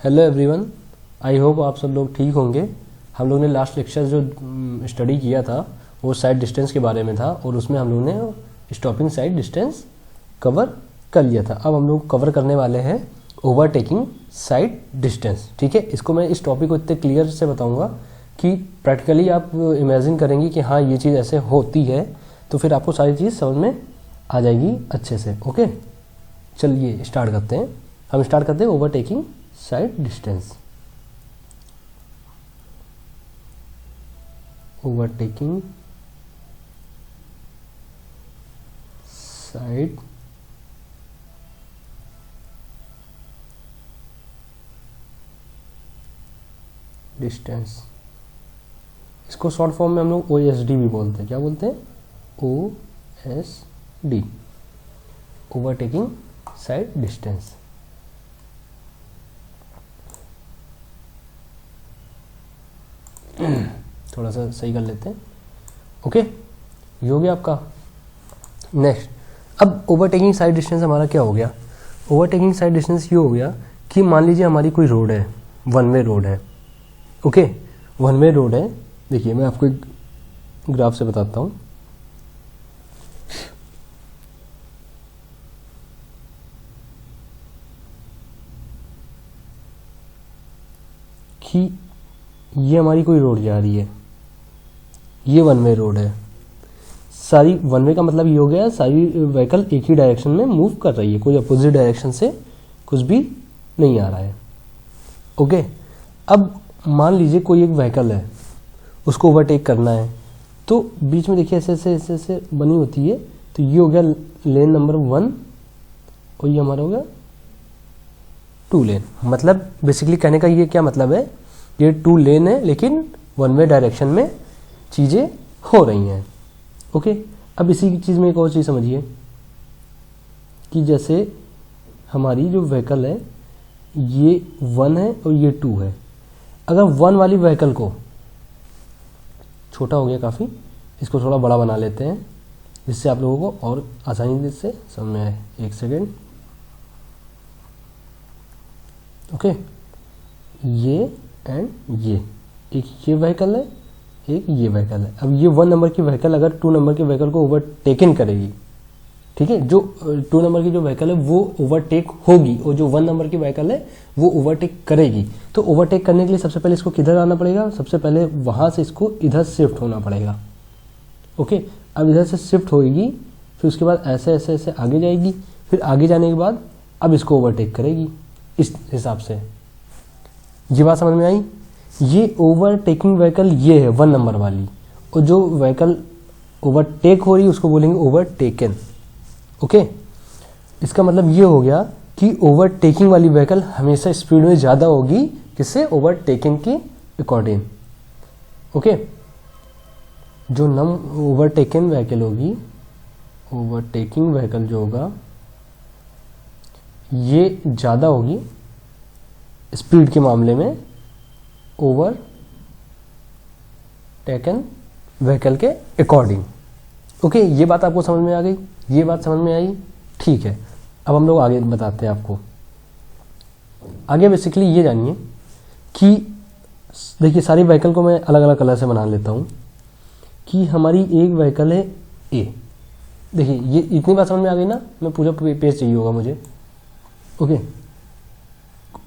Hello everyone, I hope आप सब लोग ठीक होंगे। हम लोग ने लास्ट लेक्चर जो स्टडी किया था वो साइड डिस्टेंस के बारे में था और उसमें हम लोग ने स्टॉपिंग साइड डिस्टेंस कवर कर लिया था। अब हम लोग कवर करने वाले हैं ओवरटेकिंग साइड डिस्टेंस। ठीक है, इसको मैं इस टॉपिक को इतने क्लियर से बताऊंगा कि प्रैक्टिकली आप इमेजिन करेंगे कि हाँ ये चीज़ ऐसे होती है, तो फिर आपको सारी चीज़ समझ में आ जाएगी अच्छे से। ओके, चलिए स्टार्ट करते हैं। हम स्टार्ट करते हैं overtaking side distance. Overtaking side distance, इसको शॉर्ट फॉर्म में हम लोग OSD भी बोलते हैं। क्या बोलते हैं? OSD, overtaking side distance. थोड़ा सा सही कर लेते हैं। ओके, ये हो गया आपका। नेक्स्ट, अब ओवरटेकिंग साइड डिस्टेंस हमारा क्या हो गया? ओवरटेकिंग साइड डिस्टेंस ये हो गया कि मान लीजिए हमारी कोई रोड है, वन वे रोड है। ओके, वन वे रोड है। देखिए मैं आपको एक ग्राफ से बताता हूँ कि ये हमारी कोई रोड जा रही है, ये वन वे रोड है। सारी वन वे का मतलब ये हो गया सारी व्हीकल एक ही डायरेक्शन में मूव कर रही है, कोई अपोजिट डायरेक्शन से कुछ भी नहीं आ रहा है। ओके, अब मान लीजिए कोई एक व्हीकल है, उसको ओवरटेक करना है, तो बीच में देखिए ऐसे ऐसे ऐसे ऐसे बनी होती है। तो ये हो गया लेन नंबर 1 और ये हमारा हो गया 2 लेन। मतलब बेसिकली कहने का ये क्या मतलब है, ये 2 लेन है लेकिन वन वे डायरेक्शन में चीज़ें हो रही हैं। ओके, अब इसी चीज़ में एक और चीज़ समझिए कि जैसे हमारी जो व्हीकल है ये 1 है और ये 2 है। अगर 1 वाली व्हीकल को, छोटा हो गया काफ़ी, इसको थोड़ा बड़ा बना लेते हैं जिससे आप लोगों को और आसानी से समझ में आए। एक सेकेंड। ओके, ये एंड ये, एक ये व्हीकल है, एक ये व्हीकल है। अब ये 1 नंबर की व्हीकल अगर 2 नंबर की व्हीकल को ओवरटेकन करेगी, ठीक है, जो 2 नंबर की जो व्हीकल है वो ओवरटेक होगी और जो 1 नंबर की व्हीकल है वो ओवरटेक करेगी। तो ओवरटेक करने के लिए सबसे पहले इसको किधर आना पड़ेगा? सबसे पहले वहां से इसको इधर शिफ्ट होना पड़ेगा। ओके, अब इधर से शिफ्ट होगी, फिर उसके बाद ऐसे ऐसे ऐसे आगे जाएगी, फिर आगे जाने के बाद अब इसको ओवरटेक करेगी इस हिसाब से। ये बात समझ में आई? ये ओवरटेकिंग व्हीकल ये है 1 नंबर वाली, और जो व्हीकल ओवरटेक हो रही है उसको बोलेंगे ओवरटेकन। ओके, इसका मतलब ये हो गया कि ओवरटेकिंग वाली व्हीकल हमेशा स्पीड में ज़्यादा होगी किससे? ओवरटेकिंग के अकॉर्डिंग। ओके, जो ओवरटेकन व्हीकल होगी, ओवरटेकिंग व्हीकल जो होगा ये ज़्यादा होगी स्पीड के मामले में ओवरटेकन व्हीकल के अकॉर्डिंग। ओके, ये बात आपको समझ में आ गई? ये बात समझ में आई? ठीक है, अब हम लोग आगे बताते हैं आपको। आगे बेसिकली ये जानिए कि देखिए सारी व्हीकल को मैं अलग अलग कलर से बना लेता हूँ कि हमारी एक व्हीकल है ए। देखिए ये इतनी बात समझ में आ गई ना? मैं पूरा पेज चाहिए होगा मुझे। ओके,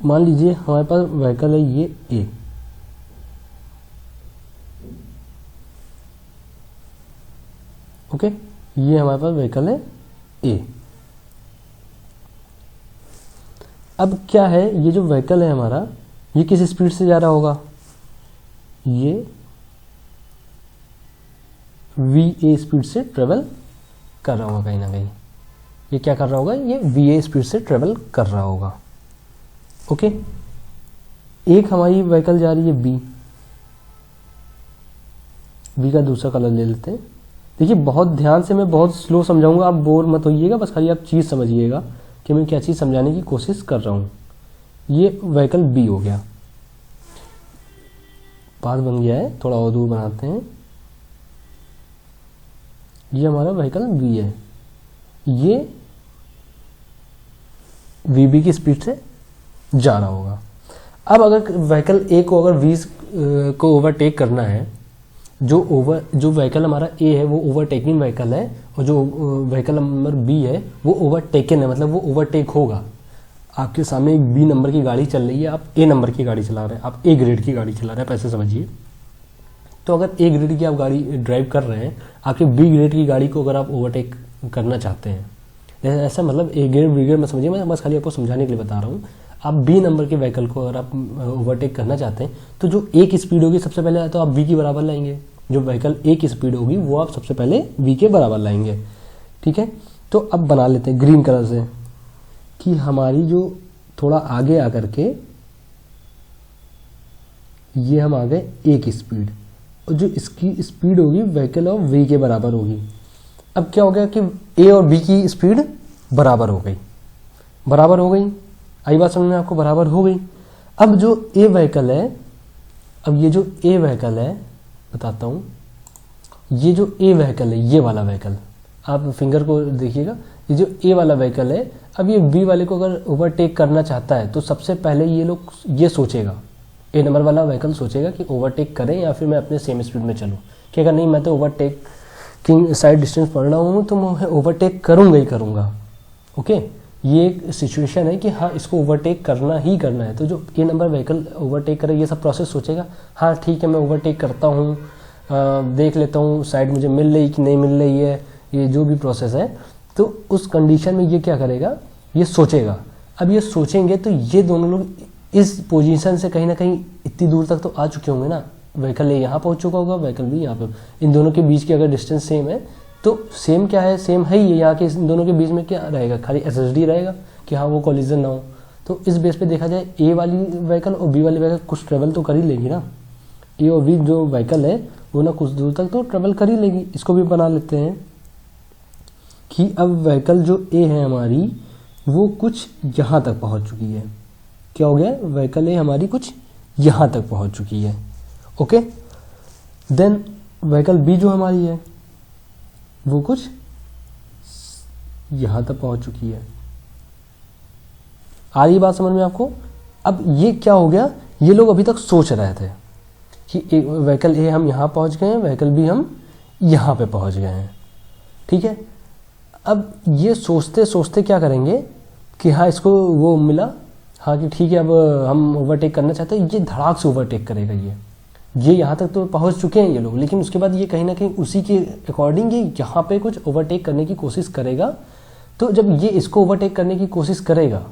मान लीजिए हमारे पास व्हीकल है ये ए। ओके, ये हमारे पास व्हीकल है ए। अब क्या है, ये जो व्हीकल है हमारा ये किस स्पीड से जा रहा होगा? ये VA स्पीड से ट्रेवल कर रहा होगा कहीं ना कहीं। ये क्या कर रहा होगा? ये VA स्पीड से ट्रेवल कर रहा होगा। ओके, एक हमारी व्हीकल जा रही है बी का दूसरा कलर ले लेते हैं। देखिए बहुत ध्यान से, मैं बहुत स्लो समझाऊंगा, आप बोर मत होइएगा, बस खाली आप चीज़ समझिएगा कि मैं क्या चीज़ समझाने की कोशिश कर रहा हूँ। ये व्हीकल बी हो गया, पाथ बन गया है, थोड़ा और दूर बनाते हैं। ये हमारा व्हीकल बी है, ये वीबी की स्पीड से जा रहा होगा। अब अगर व्हीकल ए को अगर वी को ओवरटेक करना है, जो व्हीकल हमारा ए है वो ओवरटेकिंग व्हीकल है, और जो व्हीकल नंबर बी है वो ओवरटेकन है, मतलब वो ओवरटेक होगा। आपके सामने एक बी नंबर की गाड़ी चल रही है, आप ए नंबर की गाड़ी चला रहे हैं, आप ए ग्रेड की गाड़ी चला रहे हैं, पैसे समझिए। तो अगर ए ग्रेड की आप गाड़ी ड्राइव कर रहे हैं, आपके बी ग्रेड की गाड़ी को अगर आप ओवरटेक करना चाहते हैं, ऐसा मतलब ए ग्रेड बी ग्रेड में समझिए, मैं बस खाली आपको समझाने के लिए बता रहा हूँ। आप बी नंबर के व्हीकल को अगर आप ओवरटेक करना चाहते हैं, तो जो ए की स्पीड होगी सबसे पहले तो आप वी के बराबर लाएंगे, जो व्हीकल ए की स्पीड होगी वो आप सबसे पहले वी के बराबर लाएंगे, ठीक है। तो अब बना लेते हैं ग्रीन कलर से कि हमारी जो थोड़ा आगे आकर के ये हम आ गए ए की स्पीड, और जो इसकी स्पीड होगी व्हीकल ऑफ वी के बराबर होगी। अब क्या हो गया कि ए और बी की स्पीड बराबर हो गई, बराबर हो गई, आई बात समझ में आपको, बराबर हो गई। अब जो ए व्हीकल है, अब ये जो ए व्हीकल है बताता हूँ, ये जो ए व्हीकल है, ये वाला व्हीकल, आप फिंगर को देखिएगा, ये जो ए वाला व्हीकल है, अब ये बी वाले को अगर ओवरटेक करना चाहता है तो सबसे पहले ये लोग ये सोचेगा, ए नंबर वाला व्हीकल सोचेगा कि ओवरटेक करें या फिर मैं अपने सेम स्पीड में चलूँ। कहेगा नहीं, मैं तो ओवरटेक की साइड डिस्टेंस पढ़ रहा हूँ तो मैं ओवरटेक करूँगा ही करूँगा। ओके, ये एक सिचुएशन है कि हाँ इसको ओवरटेक करना ही करना है। तो जो ए नंबर व्हीकल ओवरटेक करे ये सब प्रोसेस सोचेगा, हाँ ठीक है मैं ओवरटेक करता हूँ, देख लेता हूँ साइड मुझे मिल रही कि नहीं मिल रही है, ये जो भी प्रोसेस है। तो उस कंडीशन में ये क्या करेगा, ये सोचेगा। अब ये सोचेंगे तो ये दोनों लोग इस पोजीशन से कहीं ना कहीं इतनी दूर तक तो आ चुके होंगे ना, व्हीकल ए यहाँ पहुँच चुका होगा, व्हीकल बी यहाँ पे, इन दोनों के बीच की अगर डिस्टेंस सेम है तो सेम क्या है, सेम है ही, यहाँ के इन दोनों के बीच में क्या रहेगा, खाली एसएसडी रहेगा कि हाँ वो कोलिजन ना हो। तो इस बेस पे देखा जाए ए वाली व्हीकल और बी वाली व्हीकल कुछ ट्रेवल तो कर ही लेगी ना, ए और बी जो व्हीकल है वो ना कुछ दूर तक तो ट्रेवल कर ही लेगी। इसको भी बना लेते हैं कि अब व्हीकल जो ए है हमारी वो कुछ यहाँ तक पहुँच चुकी है। क्या हो गया, व्हीकल ए हमारी कुछ यहाँ तक पहुँच चुकी है। ओके, देन व्हीकल बी जो हमारी है वो कुछ यहाँ तक पहुँच चुकी है। आ रही बात समझ में आपको। अब ये क्या हो गया, ये लोग अभी तक सोच रहे थे कि व्हीकल ए हम यहाँ पहुँच गए हैं, व्हीकल बी हम यहाँ पे पहुँच गए हैं, ठीक है। अब ये सोचते सोचते क्या करेंगे कि हाँ इसको वो मिला, हाँ कि ठीक है अब हम ओवरटेक करना चाहते हैं, ये धड़ाक से ओवरटेक करेगा। ये यहाँ तक तो पहुँच चुके हैं ये लोग, लेकिन उसके बाद ये कहीं ना कहीं उसी के अकॉर्डिंग ये यहाँ पे कुछ ओवरटेक करने की कोशिश करेगा। तो जब ये इसको ओवरटेक करने की कोशिश करेगा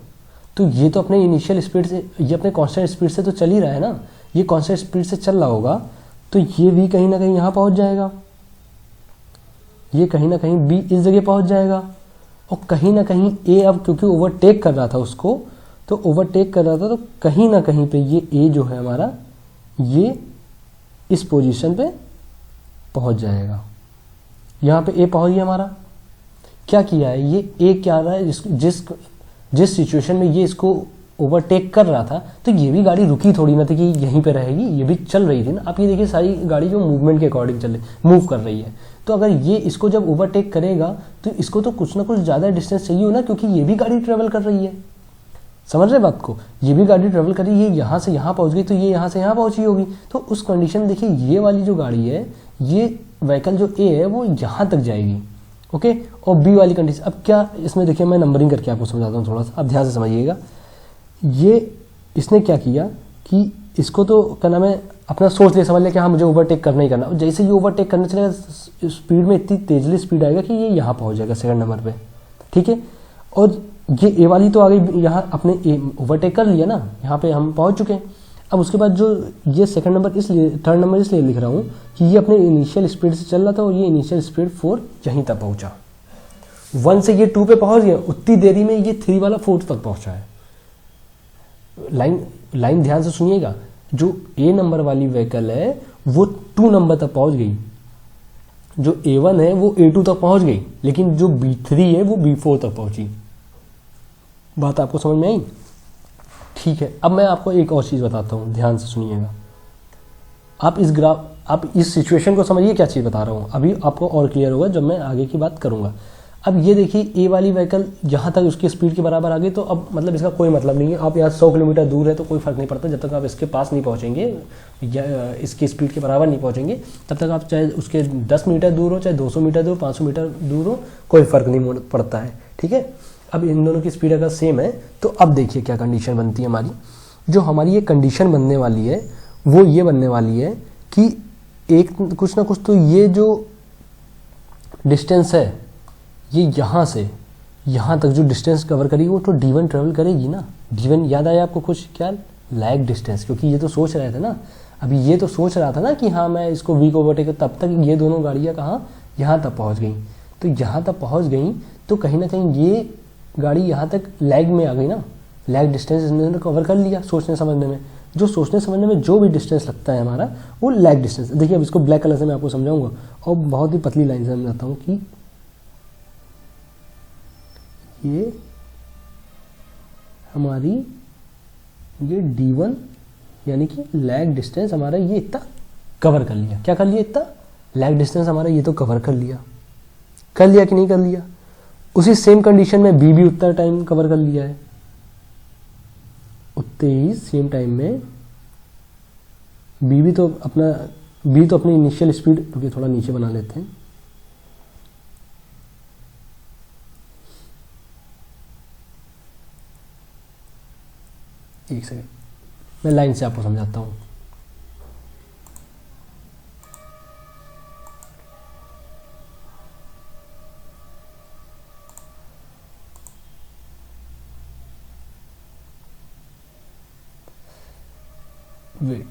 तो ये तो अपने इनिशियल स्पीड से, ये अपने कांस्टेंट स्पीड से तो चल ही रहा है ना, ये कांस्टेंट स्पीड से चल रहा होगा, तो ये भी कहीं ना कहीं यहाँ पहुँच जाएगा, ये कहीं ना कहीं बी इस जगह पहुँच जाएगा, और कहीं ना कहीं ए अब क्योंकि ओवरटेक कर रहा था उसको, तो ओवरटेक कर रहा था तो कहीं ना कहीं पे ये ए जो है हमारा ये इस पोजीशन पे पहुंच जाएगा। यहाँ पे ए पहुंच गया हमारा। क्या किया है ये ए, क्या रहा है, जिस सिचुएशन में ये इसको ओवरटेक कर रहा था तो ये भी गाड़ी रुकी थोड़ी ना थी कि यहीं पे रहेगी, ये भी चल रही थी ना। आप ये देखिए सारी गाड़ी जो मूवमेंट के अकॉर्डिंग चल रही, मूव कर रही है। तो अगर ये इसको जब ओवरटेक करेगा तो इसको तो कुछ ना कुछ ज़्यादा डिस्टेंस चाहिए हो ना, क्योंकि ये भी गाड़ी ट्रेवल कर रही है। समझ रहे बात को, ये भी गाड़ी ट्रेवल कर रही है, ये यहाँ से यहाँ पहुँच गई तो ये यहाँ से यहाँ पहुँची होगी। तो उस कंडीशन में देखिए ये वाली जो गाड़ी है, ये व्हीकल जो ए है वो यहाँ तक जाएगी। ओके, और बी वाली कंडीशन, अब क्या इसमें देखिए मैं नंबरिंग करके आपको समझाता हूँ थोड़ा सा, आप ध्यान से समझिएगा। ये इसने क्या किया कि इसको तो क्या नाम है अपना सोच लिया, समझ लिया कि हाँ मुझे ओवरटेक करना ही करना। जैसे ये ओवरटेक करने चलेगा स्पीड में इतनी तेजली स्पीड आएगा कि ये यहाँ पहुँच जाएगा सेकंड नंबर पे, ठीक है। और ये ए वाली तो आ गई यहाँ, अपने ए ओवरटेक कर लिया ना, यहाँ पे हम पहुँच चुके हैं। अब उसके बाद जो ये सेकंड नंबर इसलिए, थर्ड नंबर इसलिए लिख रहा हूँ कि ये अपने इनिशियल स्पीड से चल रहा था और ये इनिशियल स्पीड 4 यहीं तक पहुँचा। 1 से ये 2 पे पहुँच गया, उतनी देरी में ये 3 वाला 4 तक पहुँचा है। लाइन ध्यान से सुनिएगा, जो ए नंबर वाली व्हीकल है वो 2 नंबर तक पहुँच गई, जो A1 है वो A2 तक पहुँच गई, लेकिन जो B3 है वो B4 तक पहुँची। बात आपको समझ में आई? ठीक है, अब मैं आपको एक और चीज़ बताता हूँ, ध्यान से सुनिएगा। आप इस सिचुएशन को समझिए क्या चीज़ बता रहा हूँ, अभी आपको और क्लियर होगा जब मैं आगे की बात करूँगा। अब ये देखिए ए वाली व्हीकल यहाँ तक उसकी स्पीड के बराबर आ गई, तो अब मतलब इसका कोई मतलब नहीं है, आप यहाँ 100 किलोमीटर दूर है तो कोई फर्क नहीं पड़ता, जब तक आप इसके पास नहीं पहुँचेंगे या इसकी स्पीड के बराबर नहीं पहुँचेंगे तब तक आप चाहे उसके 10 मीटर दूर हो, चाहे 200 मीटर दूर, 500 मीटर दूर हो, कोई फर्क नहीं पड़ता है। ठीक है, अब इन दोनों की स्पीड अगर सेम है तो अब देखिए क्या कंडीशन बनती है हमारी। जो हमारी ये कंडीशन बनने वाली है वो ये बनने वाली है कि एक कुछ ना कुछ तो ये जो डिस्टेंस है ये यहाँ से यहाँ तक जो डिस्टेंस कवर करेगी वो तो d1 ट्रेवल करेगी ना। d1 याद आया आपको कुछ, क्या लैग डिस्टेंस, क्योंकि ये तो सोच रहे थे ना, अभी ये तो सोच रहा था ना कि हाँ मैं इसको v को ओवरटेक, तब तक ये दोनों गाड़ियाँ कहाँ यहाँ तक पहुँच गई। तो यहाँ तक पहुँच गई तो कहीं ना कहीं ये गाड़ी यहाँ तक लैग में आ गई ना, लैग डिस्टेंस इसने कवर कर लिया सोचने समझने में। जो सोचने समझने में जो भी डिस्टेंस लगता है हमारा वो लैग डिस्टेंस। देखिए अब इसको ब्लैक कलर से मैं आपको समझाऊंगा और बहुत ही पतली लाइन से समझाता हूँ कि ये हमारी ये d1 यानी कि लैग डिस्टेंस हमारा ये इतना कवर कर लिया। क्या कर लिया? इतना लैग डिस्टेंस हमारा ये तो कवर कर लिया कि नहीं कर लिया। उसी सेम कंडीशन में b भी उतना टाइम कवर कर लिया है, उतने ही सेम टाइम में b तो अपनी इनिशियल स्पीड, क्योंकि थोड़ा नीचे बना लेते हैं, एक सेकंड मैं लाइन से आपको समझाता हूँ। वेट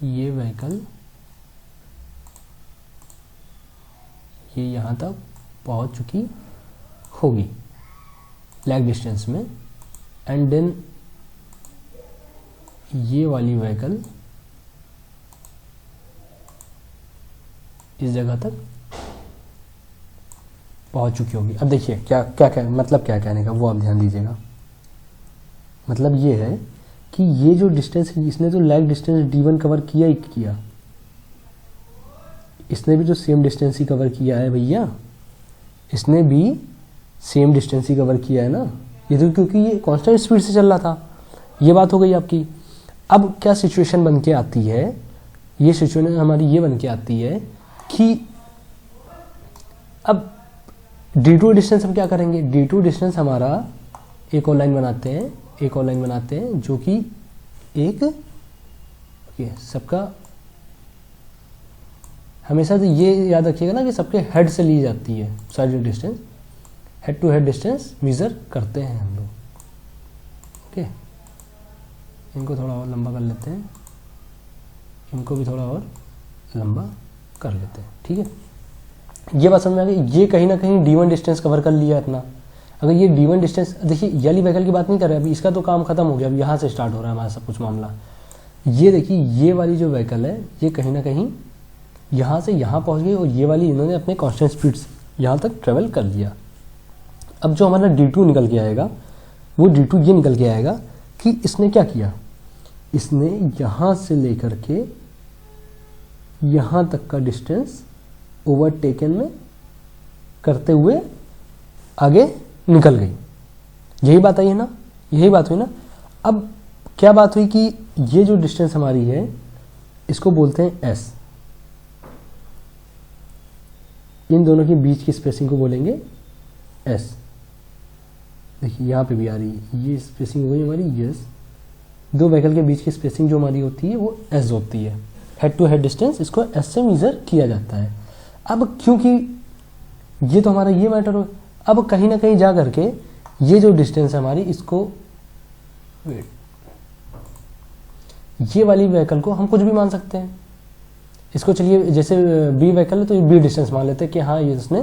ये व्हीकल ये यहाँ तक पहुँच चुकी होगी लैग डिस्टेंस में, एंड देन ये वाली व्हीकल इस जगह तक पहुंच चुकी होगी। अब देखिए क्या मतलब क्या कहने का वो आप ध्यान दीजिएगा। मतलब ये है कि ये जो डिस्टेंस है इसने तो लैग डिस्टेंस d1 कवर किया ही किया, इसने भी जो सेम डिस्टेंस ही कवर किया है भैया, इसने भी सेम डिस्टेंस ही कवर किया है ना। ये तो क्योंकि ये कांस्टेंट स्पीड से चल रहा था। ये बात हो गई आपकी। अब क्या सिचुएशन बन के आती है, ये सिचुएशन हमारी ये बन के आती है कि अब d2 डिस्टेंस हम क्या करेंगे, d2 डिस्टेंस हमारा एक और लाइन बनाते हैं जो कि एक सबका हमेशा तो ये याद रखिएगा ना कि सबके हेड से ली जाती है सारी distance, head to head distance measure करते हैं हम लोग। ओके, इनको थोड़ा और लंबा कर लेते हैं, इनको भी थोड़ा और लंबा कर लेते हैं। ठीक है, ये बात समझ में आ गई। ये कहीं ना कहीं d1 डिस्टेंस कवर कर लिया इतना। अगर ये d1 डिस्टेंस, देखिए ये वाली व्हीकल की बात नहीं कर रहे, अभी इसका तो काम खत्म हो गया, अब यहाँ से स्टार्ट हो रहा है हमारा सब कुछ मामला। ये देखिए ये वाली जो व्हीकल है ये कहीं ना कहीं यहाँ से यहाँ पहुँच गई और ये वाली इन्होंने अपने कांस्टेंट स्पीड से यहाँ तक ट्रेवल कर लिया। अब जो हमारा d2 निकल के आएगा वो d2 ये निकल के आएगा कि इसने क्या किया, इसने यहाँ से लेकर के यहाँ तक का डिस्टेंस ओवरटेकन में करते हुए आगे निकल गई। यही बात आई है ना, यही बात हुई ना। अब क्या बात हुई कि ये जो डिस्टेंस हमारी है इसको बोलते हैं s, इन दोनों के बीच की स्पेसिंग को बोलेंगे s। देखिए यहाँ पे भी आ रही है, ये स्पेसिंग हो गई हमारी s। दो व्हीकल के बीच की स्पेसिंग जो हमारी होती है वो s होती है। हेड टू हेड डिस्टेंस इसको s से मेजर किया जाता है। अब क्योंकि ये तो हमारा ये मैटर हो, अब कहीं ना कहीं जा करके ये जो डिस्टेंस है हमारी इसको ये वाली व्हीकल को हम कुछ भी मान सकते हैं। इसको चलिए जैसे बी व्हीकल है तो ये बी डिस्टेंस मान लेते हैं कि हाँ ये इसने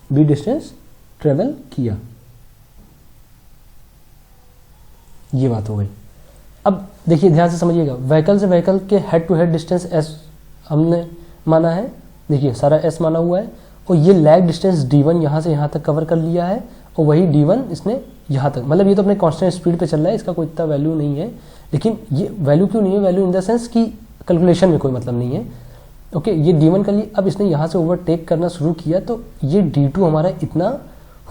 बी डिस्टेंस ट्रेवल किया। ये बात हो गई। अब देखिए ध्यान से समझिएगा, व्हीकल से व्हीकल के head to head distance s हमने माना है, देखिए सारा s माना हुआ है, और ये लैग डिस्टेंस d1 यहाँ से यहाँ तक कवर कर लिया है, और वही d1 इसने यहाँ तक, मतलब ये तो अपने कांस्टेंट स्पीड पे चल रहा है, इसका कोई इतना वैल्यू नहीं है। लेकिन ये वैल्यू क्यों नहीं है, वैल्यू इन द सेंस कि कैलकुलेशन में कोई मतलब नहीं है। ओके, ये D1 कर लिया। अब इसने यहाँ से ओवरटेक करना शुरू किया तो ये D2 हमारा इतना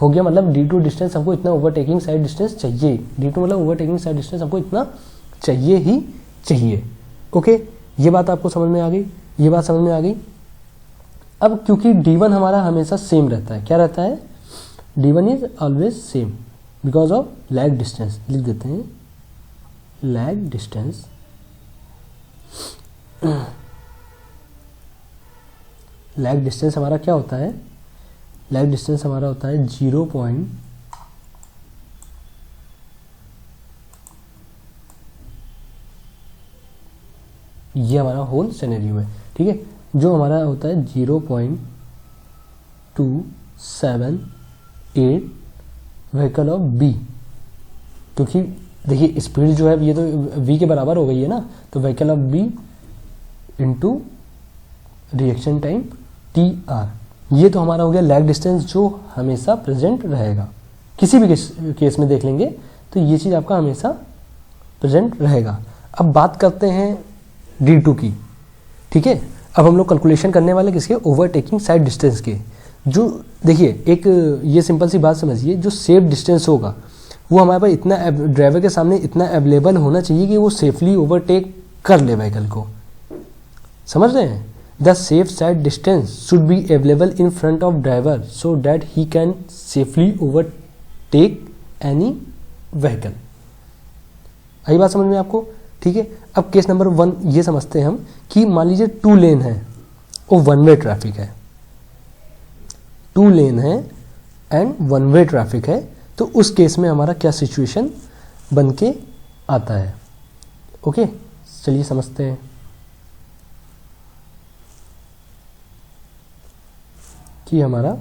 हो गया, मतलब D2 डिस्टेंस हमको इतना ओवरटेकिंग साइड डिस्टेंस चाहिए। D2 मतलब ओवरटेकिंग साइड डिस्टेंस हमको इतना चाहिए ही चाहिए। ओके, ये बात आपको समझ में आ गई, ये बात समझ में आ गई। अब क्योंकि D1 हमारा हमेशा सेम रहता है, क्या रहता है, D1 is always same because of lag distance. लिख देते हैं लैग डिस्टेंस। लैग डिस्टेंस हमारा क्या होता है, लैग डिस्टेंस हमारा होता है 0. ये हमारा होल सिनेरियो है, ठीक है, जो हमारा होता है 0.278 व्हीकल ऑफ बी। क्योंकि देखिए स्पीड जो है ये तो v के बराबर हो गई है ना, तो vehicle of B into reaction time TR, ये तो हमारा हो गया लैग डिस्टेंस जो हमेशा प्रेजेंट रहेगा। किसी भी केस में देख लेंगे तो ये चीज़ आपका हमेशा प्रेजेंट रहेगा। अब बात करते हैं D2 की, ठीक है। अब हम लोग कैलकुलेशन करने वाले किसके, ओवरटेकिंग साइड डिस्टेंस के। जो देखिए एक ये सिंपल सी बात समझिए, जो सेफ डिस्टेंस होगा वो हमारे पास इतना ड्राइवर के सामने इतना अवेलेबल होना चाहिए कि वो सेफली ओवरटेक कर ले व्हीकल को, समझ रहे हैं। The safe side distance should be available in front of driver so that he can safely overtake any vehicle. आई बात समझ में आपको, ठीक है। अब केस नंबर 1 ये समझते हैं हम कि मान लीजिए 2 लेन है और 1 वे ट्रैफिक है, 2 लेन है एंड 1 वे ट्रैफिक है, तो उस केस में हमारा क्या सिचुएशन बन के आता है। ओके, चलिए समझते हैं। कि हमारा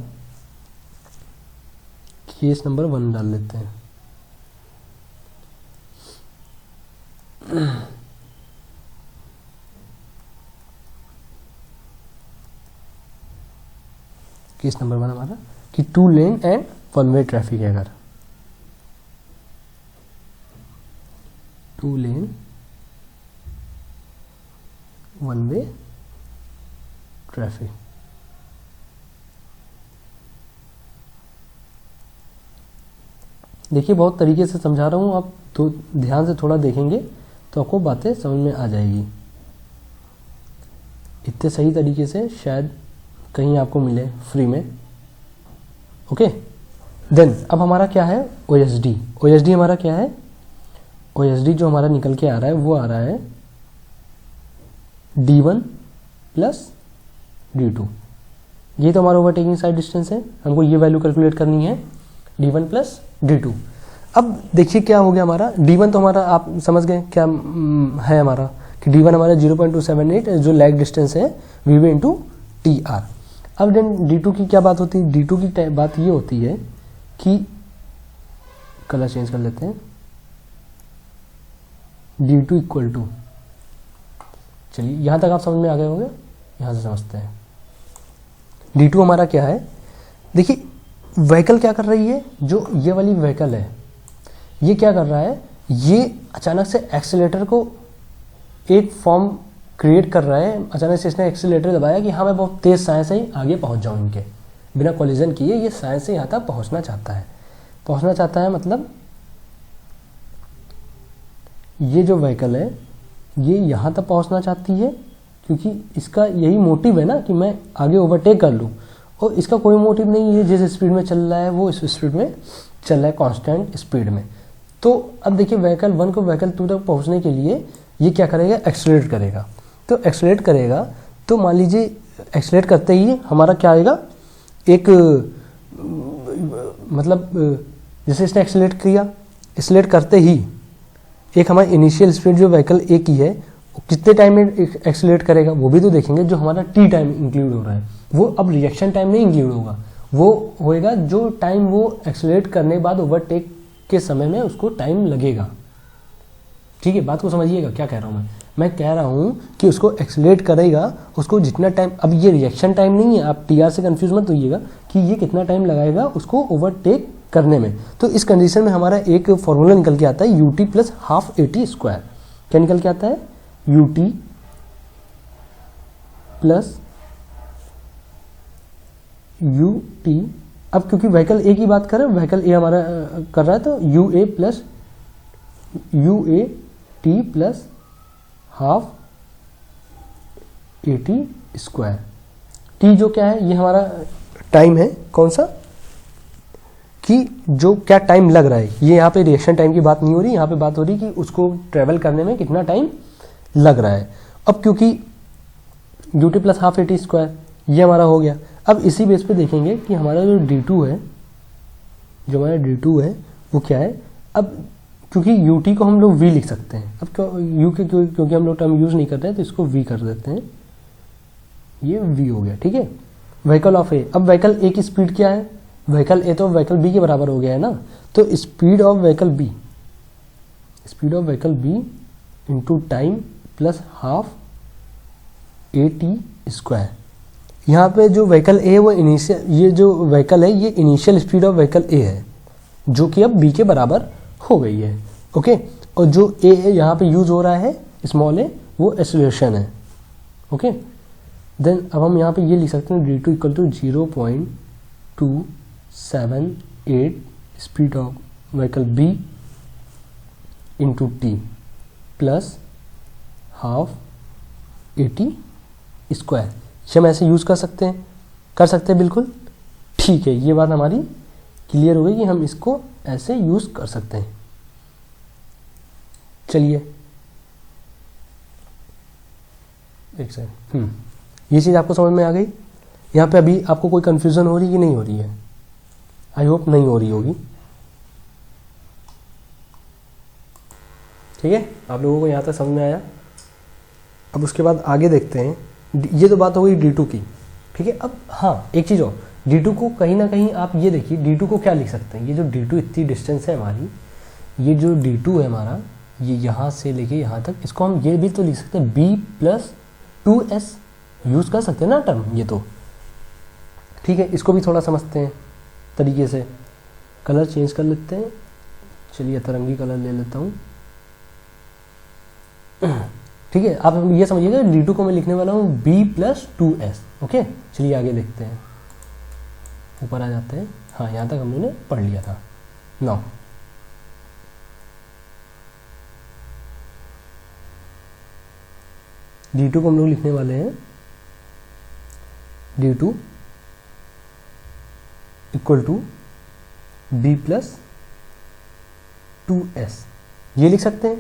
केस नंबर 1 डाल लेते हैं। केस नंबर 1 हमारा कि 2 लेन एंड 1 वे ट्रैफिक है। अगर 2 लेन 1 वे ट्रैफिक, देखिए बहुत तरीके से समझा रहा हूँ, आप तो ध्यान से थोड़ा देखेंगे तो आपको बातें समझ में आ जाएगी। इतने सही तरीके से शायद कहीं आपको मिले फ्री में। ओके, देन अब हमारा क्या है, OSD। OSD हमारा क्या है, OSD जो हमारा निकल के आ रहा है वो आ रहा है D1 प्लस D2। ये तो हमारा ओवरटेकिंग साइड डिस्टेंस है, हमको ये वैल्यू कैलकुलेट करनी है D1 प्लस D2। अब देखिए क्या हो गया हमारा, D1 तो हमारा आप समझ गए क्या है हमारा, कि D1 हमारा 0.278 जो लैग डिस्टेंस है VV इंटू TR। अब देन D2 की क्या बात होती है, D2 की बात ये होती है कि कलर चेंज कर लेते हैं, D2 इक्वल टू, चलिए यहाँ तक आप समझ में आ गए होंगे, यहाँ से समझते हैं। D2 हमारा क्या है, देखिए व्हीकल क्या कर रही है, जो ये वाली व्हीकल है ये क्या कर रहा है, ये अचानक से एक्सीलेटर को एक फॉर्म क्रिएट कर रहा है। अचानक से इसने एक्सीलेटर दबाया कि हाँ मैं बहुत तेज साइंस से ही आगे पहुंच जाऊं, इनके बिना कोलिजन किए ये साइंस से यहाँ तक पहुंचना चाहता है। मतलब ये जो व्हीकल है ये यहाँ तक पहुंचना चाहती है क्योंकि इसका यही मोटिव है ना कि मैं आगे ओवरटेक कर लूँ, और इसका कोई मोटिव नहीं है जिस स्पीड में चल रहा है वो इस स्पीड में चल रहा है, कांस्टेंट स्पीड में। तो अब देखिए व्हीकल 1 को व्हीकल 2 तक पहुंचने के लिए ये क्या करेगा, एक्सेलरेट करेगा। तो एक्सेलरेट करेगा तो मान लीजिए एक्सेलरेट करते ही हमारा क्या आएगा, एक मतलब जैसे इसने एक्सेलरेट किया, एक्सेलरेट करते ही एक हमारा इनिशियल स्पीड जो व्हीकल A की है कितने टाइम में एक्सेलरेट करेगा वो भी तो देखेंगे। जो हमारा T टाइम इंक्लूड हो रहा है वो अब रिएक्शन टाइम नहीं इंक्लूड होगा, वो होएगा जो टाइम वो एक्सेलरेट करने के बाद ओवरटेक के समय में उसको टाइम लगेगा। ठीक है, बात को समझिएगा क्या कह रहा हूँ मैं कह रहा हूँ कि उसको एक्सेलरेट करेगा, उसको जितना टाइम, अब ये रिएक्शन टाइम नहीं है, आप TR से कंफ्यूज मत होइएगा कि ये कितना टाइम लगाएगा उसको ओवरटेक करने में। तो इस कंडीशन में हमारा एक फॉर्मूला निकल के आता है UT plus half AT square. क्या निकल के आता है, UT प्लस यू टी, अब क्योंकि व्हीकल ए की बात करें, व्हीकल ए हमारा कर रहा है, तो U A plus U A T plus half a t square. T जो क्या है, ये हमारा टाइम है, कौन सा, कि जो क्या टाइम लग रहा है, ये यहाँ पे रिएक्शन टाइम की बात नहीं हो रही, यहाँ पे बात हो रही कि उसको ट्रेवल करने में कितना टाइम लग रहा है। अब क्योंकि U T plus half a t square ये हमारा हो गया। अब इसी बेस पे देखेंगे कि हमारा जो D2 है, जो हमारा D2 है वो क्या है। अब क्योंकि यू टी को हम लोग v लिख सकते हैं, अब क्योंकि हम लोग टर्म यूज नहीं कर रहे हैं तो इसको v कर देते हैं, ये v हो गया, ठीक है। व्हीकल ऑफ ए, अब व्हीकल ए की स्पीड क्या है, व्हीकल ए तो व्हीकल बी के बराबर हो गया है ना, तो speed of vehicle B, speed of vehicle B into time plus half a t square. यहाँ पे जो व्हीकल ए है वो इनिशियल, ये जो व्हीकल है ये इनिशियल स्पीड ऑफ व्हीकल ए है जो कि अब बी के बराबर हो गई है, ओके। और जो ए है यहाँ पे यूज हो रहा है स्मॉल ए, वो एक्सीलरेशन है, ओके। देन अब हम यहाँ पे ये लिख सकते हैं D2 equal to 0.278 speed of vehicle B into t plus half a t square. ये हम ऐसे यूज़ कर सकते हैं बिल्कुल, ठीक है। ये बात हमारी क्लियर हो गई कि हम इसको ऐसे यूज़ कर सकते हैं। चलिए एक सेकंड, ये चीज़ आपको समझ में आ गई। यहाँ पे अभी आपको कोई कंफ्यूजन हो रही कि नहीं हो रही है? आई होप नहीं हो रही होगी, ठीक है। आप लोगों को यहाँ तक समझ में आया। अब उसके बाद आगे देखते हैं, ये तो बात हो गई D2 की, ठीक है। अब हाँ एक चीज़ और, D2 को कहीं ना कहीं आप ये देखिए, D2 को क्या लिख सकते हैं, ये जो D2 इतनी डिस्टेंस है हमारी, ये जो D2 है हमारा, ये यहाँ से लेके यहाँ तक, इसको हम ये भी तो लिख सकते हैं B प्लस 2S, यूज़ कर सकते हैं ना टर्म ये तो, ठीक है। इसको भी थोड़ा समझते हैं तरीके से, कलर चेंज कर लेते हैं। चलिए अतरंगी कलर ले लेता हूँ, ठीक है। आप ये समझिएगा D2 को मैं लिखने वाला हूँ B प्लस 2S, ओके। चलिए आगे देखते हैं, ऊपर आ जाते हैं। हाँ यहाँ तक हम लोगों ने पढ़ लिया था। नाउ D2 को हम लोग लिखने वाले हैं D2 equal to B plus 2S, ये लिख सकते हैं।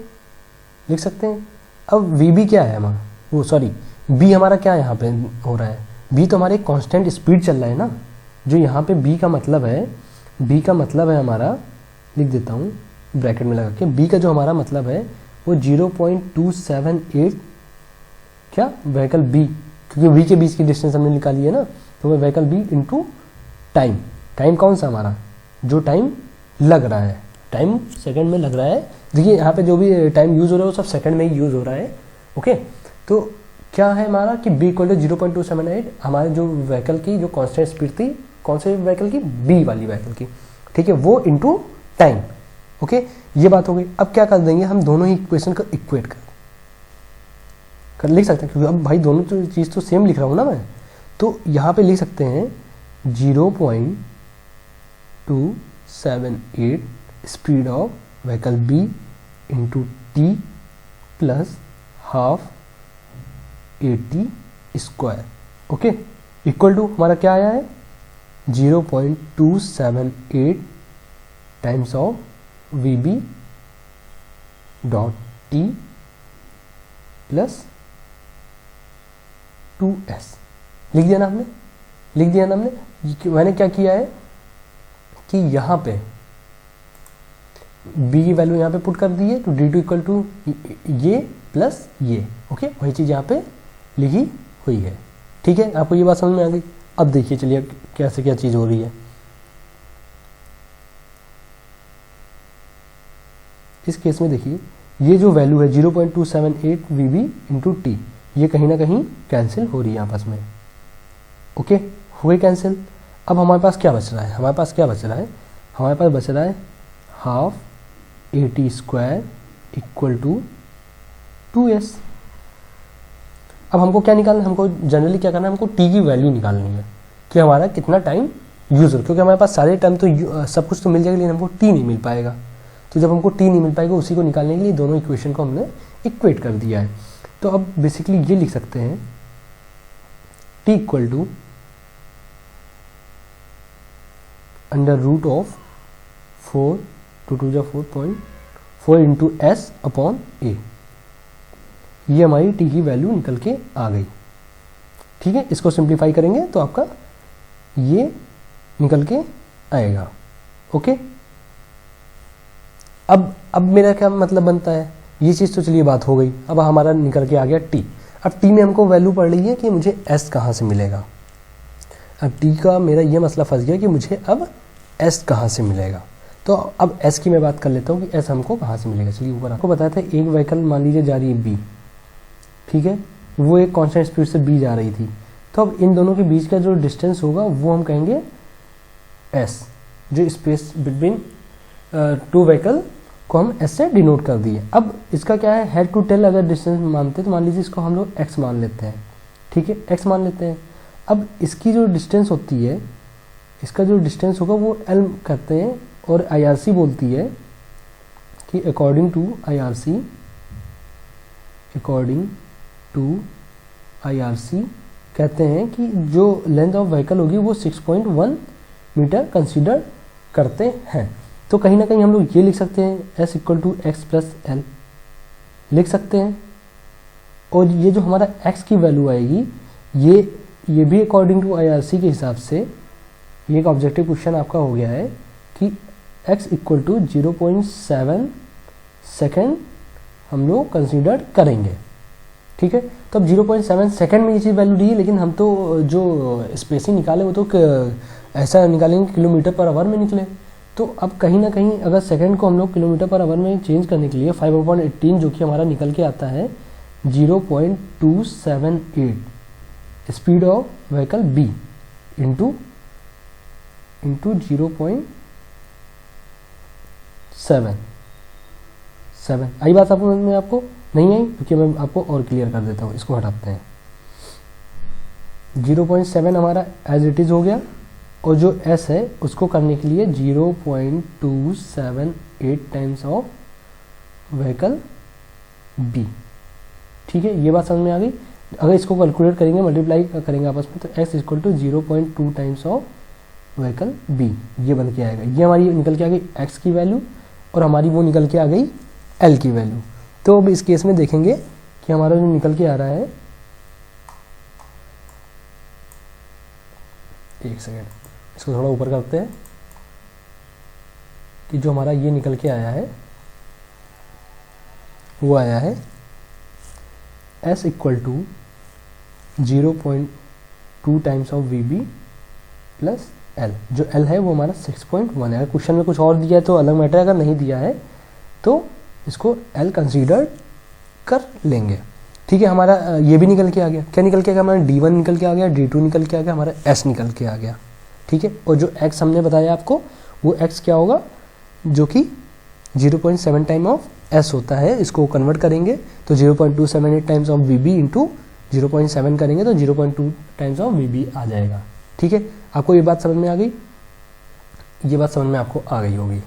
अब VB क्या है हमारा, वो सॉरी B हमारा क्या यहाँ पे हो रहा है, B तो हमारे कांस्टेंट स्पीड चल रहा है ना, जो यहाँ पे B का मतलब है हमारा, लिख देता हूँ ब्रैकेट में लगा के, B का जो हमारा मतलब है वो 0.278 क्या व्हीकल B, क्योंकि V के बीच की डिस्टेंस हमने निकाली है ना, तो वो vehicle B into time, time कौन सा हमारा, जो टाइम लग रहा है, टाइम सेकंड में लग रहा है। देखिए यहाँ पे जो भी टाइम यूज़ हो रहा है वो सब सेकंड में ही यूज़ हो रहा है, ओके। तो क्या है हमारा कि B इक्वल टू 0.278 हमारे जो व्हीकल की जो कांस्टेंट स्पीड थी, कौन से व्हीकल की, B वाली व्हीकल की, ठीक है, वो इंटू टाइम, ओके। ये बात हो गई। अब क्या कर देंगे हम, दोनों ही इक्वेशन को इक्वेट कर लिख सकते हैं, क्योंकि अब भाई दोनों तो चीज़ तो सेम लिख रहा हूँ ना मैं, तो यहाँ पे लिख सकते हैं 0.278 speed of vehicle B into t plus half a t square, okay, equal to हमारा क्या आया है 0.278 times of VB dot t plus 2S। लिख दिया ना हमने, मैंने क्या किया है कि यहाँ पे B की वैल्यू यहाँ पे पुट कर दी है, तो D2 इक्वल टू ये प्लस ये, ओके, वही चीज़ यहाँ पे लिखी हुई है, ठीक है। आपको ये बात समझ में आ गई। अब देखिए चलिए कैसे क्या चीज़ हो रही है। इस केस में देखिए ये जो वैल्यू है 0.278 VB इंटू टी, ये कहीं ना कहीं कैंसिल हो रही है आपस में, ओके, हो गई कैंसिल। अब हमारे पास क्या बच रहा है, हमारे पास बच रहा है half a t square equal to 2S। अब हमको क्या निकालना है, हमको जनरली क्या करना है, हमको टी की वैल्यू निकालनी है कि हमारा कितना टाइम यूज़ हो, क्योंकि हमारे पास सारे टाइम तो सब कुछ तो मिल जाएगा, लेकिन हमको टी नहीं मिल पाएगा। तो जब हमको टी नहीं मिल पाएगा, उसी को निकालने के लिए दोनों इक्वेशन को हमने इक्वेट कर दिया है। तो अब बेसिकली ये लिख सकते हैं T equal to under root of 4 2 2 4.4 into S upon A. ये हमारी टी की वैल्यू निकल के आ गई। ठीक है, इसको सिंप्लीफाई करेंगे तो आपका ये निकल के आएगा। ओके, अब मेरा क्या मतलब बनता है, ये चीज़ तो चलिए बात हो गई। अब हमारा निकल के आ गया टी। अब टी में हमको वैल्यू पड़ रही है कि मुझे एस कहाँ से मिलेगा। अब टी का मेरा ये मसला फंस गया कि मुझे अब एस कहाँ से मिलेगा। तो अब एस की मैं बात कर लेता हूँ कि एस हमको कहाँ से मिलेगा। चलिए, ऊपर आपको बताया था एक व्हीकल मान लीजिए जा रही है बी, ठीक है, वो एक कॉन्स्टेंट स्पीड से बी जा रही थी। तो अब इन दोनों के बीच का जो डिस्टेंस होगा वो हम कहेंगे एस, जो स्पेस बिटवीन टू व्हीकल को हम एस से डिनोट कर दिए। अब इसका क्या है, हेड टू टेल अगर डिस्टेंस मानते हैं तो मान लीजिए इसको हम लोग एक्स मान लेते हैं। ठीक है, एक्स मान लेते हैं। अब इसकी जो डिस्टेंस होती है, इसका जो डिस्टेंस होगा वो एल कहते हैं, और आईआरसी बोलती है कि अकॉर्डिंग टू आईआरसी कहते हैं कि जो लेंथ ऑफ व्हीकल होगी वो 6.1 मीटर कंसीडर करते हैं। तो कहीं ना कहीं हम लोग ये लिख सकते हैं s equal to x plus l लिख सकते हैं। और ये जो हमारा एक्स की वैल्यू आएगी, ये भी अकॉर्डिंग टू आईआरसी के हिसाब से ये एक ऑब्जेक्टिव क्वेश्चन आपका हो गया है कि x इक्वल टू 0.7 सेकेंड हम लोग कंसीडर करेंगे। ठीक है, तो अब 0.7 सेकेंड में ये चीज़ वैल्यू दी है, लेकिन हम तो जो स्पेसिंग निकाले वो तो ऐसा निकालेंगे किलोमीटर पर आवर में निकले। तो अब कहीं ना कहीं अगर सेकेंड को हम लोग किलोमीटर पर आवर में चेंज करने के लिए 5/18 जो कि हमारा निकल के आता है 0.278 speed of vehicle B into 0.7 आई बात समझ में आपको? नहीं आई? क्योंकि मैं आपको और क्लियर कर देता हूँ, इसको हटाते हैं। 0.7 हमारा एज इट इज़ हो गया, और जो s है उसको करने के लिए 0.278 टाइम्स ऑफ व्हीकल b। ठीक है, ये बात समझ में आ गई। अगर इसको कैलकुलेट करेंगे, मल्टीप्लाई करेंगे आपस में, तो x equal to 0.2 times of vehicle b ये बन के आएगा। ये हमारी निकल के आ गई x की वैल्यू, और हमारी वो निकल के आ गई l की वैल्यू। तो अब इस केस में देखेंगे कि हमारा जो निकल के आ रहा है, एक सेकेंड इसको थोड़ा ऊपर करते हैं, कि जो हमारा ये निकल के आया है वो आया है s equal to 0.2 times of v plus l। जो l है वो हमारा 6.1 है। अगर क्वेश्चन में कुछ और दिया है तो अलग मैटर, अगर नहीं दिया है तो इसको l कंसीडर कर लेंगे। ठीक है, हमारा ये भी निकल के आ गया। क्या निकल के आ गया? हमारा d1 निकल के आ गया, d2 निकल के आ गया, हमारा s निकल के आ गया। ठीक है, और जो x हमने बताया आपको, वो x क्या होगा, जो कि 0.7 टाइम ऑफ s होता है। इसको कन्वर्ट करेंगे तो 0.278 times of v b into 0.7 करेंगे तो 0.2 टाइम्स ऑफ वी बी आ जाएगा। ठीक है, आपको ये बात समझ में आ गई? ये बात समझ में आपको आ गई होगी।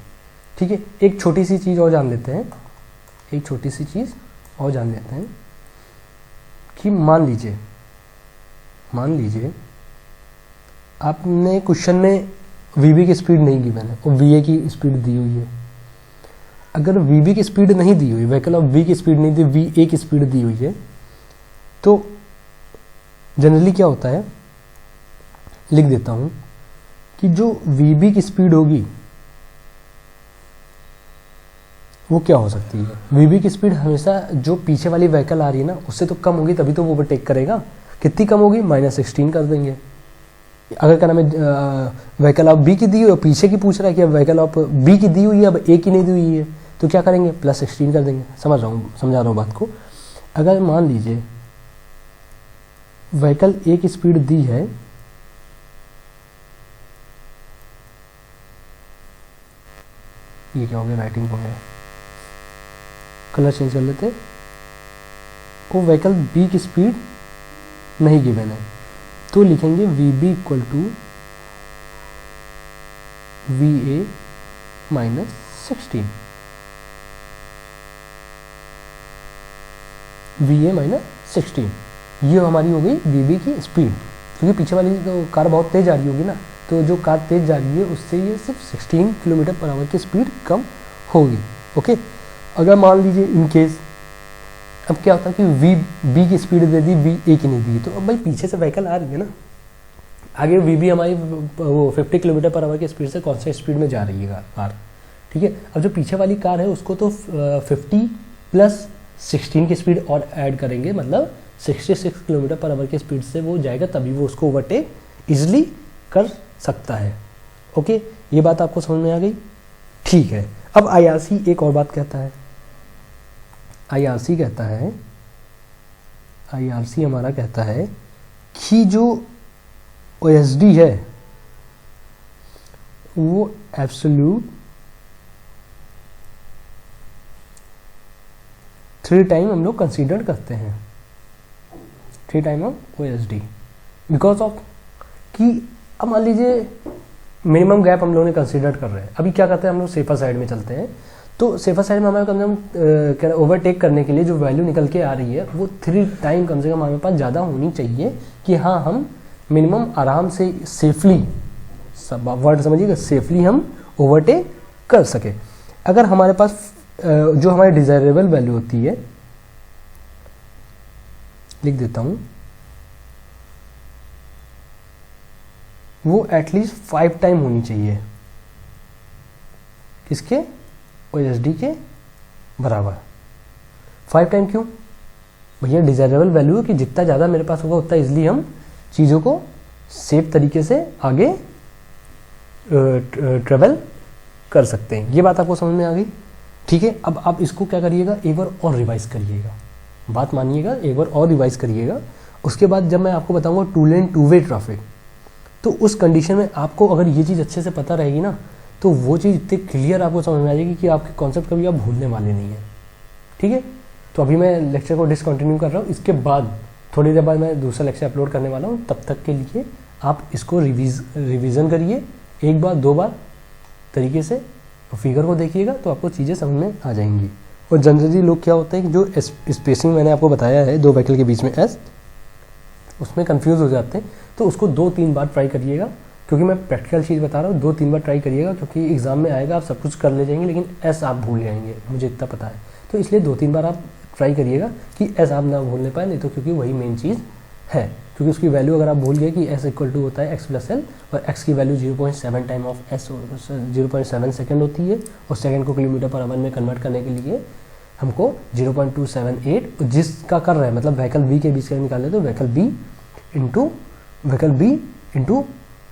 ठीक है, एक छोटी सी चीज़ और जान लेते हैं, कि मान लीजिए आपने क्वेश्चन में वीबी की स्पीड नहीं गिवन है और वीए की स्पीड दी हुई है। अगर वीबी की स्पीड नहीं दी हुई, व्हीकल ऑफ वी की स्पीड नहीं दी, वीए की स्पीड दी हुई है, तो जनरली क्या होता है, लिख देता हूं कि जो वीबी की स्पीड होगी वो क्या हो सकती है। वीबी की स्पीड हमेशा जो पीछे वाली व्हीकल आ रही है ना उससे तो कम होगी, तभी तो वो ओवरटेक करेगा। कितनी कम होगी? -16 कर देंगे। अगर क्या नाम है, व्हीकल ऑफ बी की दी हुई और पीछे की पूछ रहा है कि अब व्हीकल ऑफ बी की दी हुई है, अब ए की नहीं दी हुई है, तो क्या करेंगे? +16 कर देंगे। समझा रहा हूँ बात को। अगर मान लीजिए व्हीकल ए की स्पीड दी है, ये क्या हो गया, राइटिंग हो गया, कलर चेंज कर लेते। वो व्हीकल बी की स्पीड नहीं गिवन है, तो लिखेंगे v b equal to v a minus 16, v a minus 16। ये हमारी हो गई वी बी की स्पीड, क्योंकि पीछे वाली तो कार बहुत तेज़ जा रही होगी ना, तो जो कार तेज़ जा रही है उससे ये सिर्फ 16 किलोमीटर पर आवर की स्पीड कम होगी। ओके, अगर मान लीजिए इन केस अब क्या होता है कि वी बी की speed they the, V A की नहीं दी, तो अब भाई पीछे से व्हीकल आ रही है ना, आगे वी बी हमारी वो 50 किलोमीटर पर आवर की स्पीड से कौन सी स्पीड में जा रही है कार, ठीक है। अब जो पीछे वाली कार है उसको तो 50 प्लस 16 की स्पीड और ऐड करेंगे, मतलब 66 किलोमीटर पर आवर की स्पीड से वो जाएगा, तभी वो उसको ओवरटेक इजिली कर सकता है। ओके, ये बात आपको समझ में आ गई, ठीक है। अब आईआरसी एक और बात कहता है, आईआरसी कहता है, आईआरसी हमारा कहता है कि जो ओएसडी है वो एब्सोल्यूट 3 टाइम हम लोग कंसीडर करते हैं, 3 time of OSD, because of कि अब मान लीजिए मिनिमम गैप हम लोगों ने कंसीडर कर रहे हैं। अभी क्या करते हैं हम लोग सेफर साइड में चलते हैं, तो सेफर साइड में हमारे कम से कम ओवरटेक करने के लिए जो वैल्यू निकल के आ रही है वो 3 टाइम कम से कम हमारे पास ज़्यादा होनी चाहिए कि हाँ हम मिनिमम आराम से सेफली, सब वर्ड समझिएगा, सेफली हम ओवरटेक कर सके। अगर हमारे पास जो हमारी डिजायरेबल वैल्यू होती है, लिख देता हूँ, वो एटलीस्ट 5 टाइम होनी चाहिए, किसके, ओएसडी के बराबर। 5 टाइम क्यों भैया, डिजायरेबल वैल्यू है कि जितना ज़्यादा मेरे पास होगा उतना इजली हम चीज़ों को सेफ तरीके से आगे ट्रेवल कर सकते हैं। ये बात आपको समझ में आ गई, ठीक है। अब आप इसको क्या करिएगा, एक बार और रिवाइज करिएगा, बात मानिएगा, एक बार और रिवाइज करिएगा। उसके बाद जब मैं आपको बताऊंगा 2 लेन 2 वे ट्रैफिक, तो उस कंडीशन में आपको अगर ये चीज़ अच्छे से पता रहेगी ना, तो वो चीज़ इतनी क्लियर आपको समझ में आ जाएगी कि आपके कॉन्सेप्ट कभी आप भूलने वाले नहीं है, ठीक है। तो अभी मैं लेक्चर को डिसकंटिन्यू कर रहा हूँ, इसके बाद थोड़ी देर बाद मैं दूसरा लेक्चर अपलोड करने वाला हूँ। तब तक के लिए आप इसको रिवीजन करिए 1 बार 2 बार तरीके से, फिगर को देखिएगा तो आपको चीज़ें समझ में आ जाएंगी। और जनरली लोग क्या होता है कि जो स्पेसिंग मैंने आपको बताया है 2 व्हीकल के बीच में एस, उसमें कंफ्यूज हो जाते हैं, तो उसको 2-3 बार ट्राई करिएगा, क्योंकि मैं प्रैक्टिकल चीज़ बता रहा हूँ। 2-3 बार ट्राई करिएगा, क्योंकि एग्जाम में आएगा आप सब कुछ कर ले जाएंगे लेकिन एस आप भूल जाएंगे, मुझे इतना पता है। तो इसलिए 2-3 बार आप ट्राई करिएगा कि एस आप ना भूलने पाए, नहीं तो क्योंकि वही मेन चीज़ है, क्योंकि उसकी वैल्यू अगर आप भूल गए कि एस इक्वल टू होता है एक्स प्लस एल, और एक्स की value 0.7 time of S 0.7 second होती है, और सेकेंड को किलोमीटर पर आवर में कन्वर्ट करने के लिए हमको 0.278 जिसका कर रहा है, मतलब व्हीकल बी के बीच का निकाले तो vehicle B into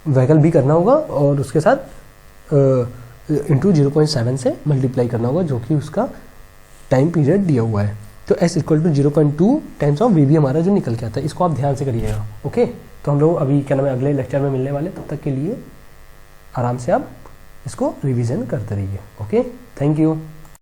vehicle B करना होगा, और उसके साथ इंटू 0.7 से मल्टीप्लाई करना होगा, जो कि उसका टाइम पीरियड दिया हुआ है। तो s equal to 0.2 times of v b हमारा जो निकल के आता है, इसको आप ध्यान से करिएगा। ओके, तो हम लोग अभी क्या नाम है अगले लेक्चर में मिलने वाले, तब तक के लिए आराम से आप इसको रिवीजन करते रहिए। Okay, thank you.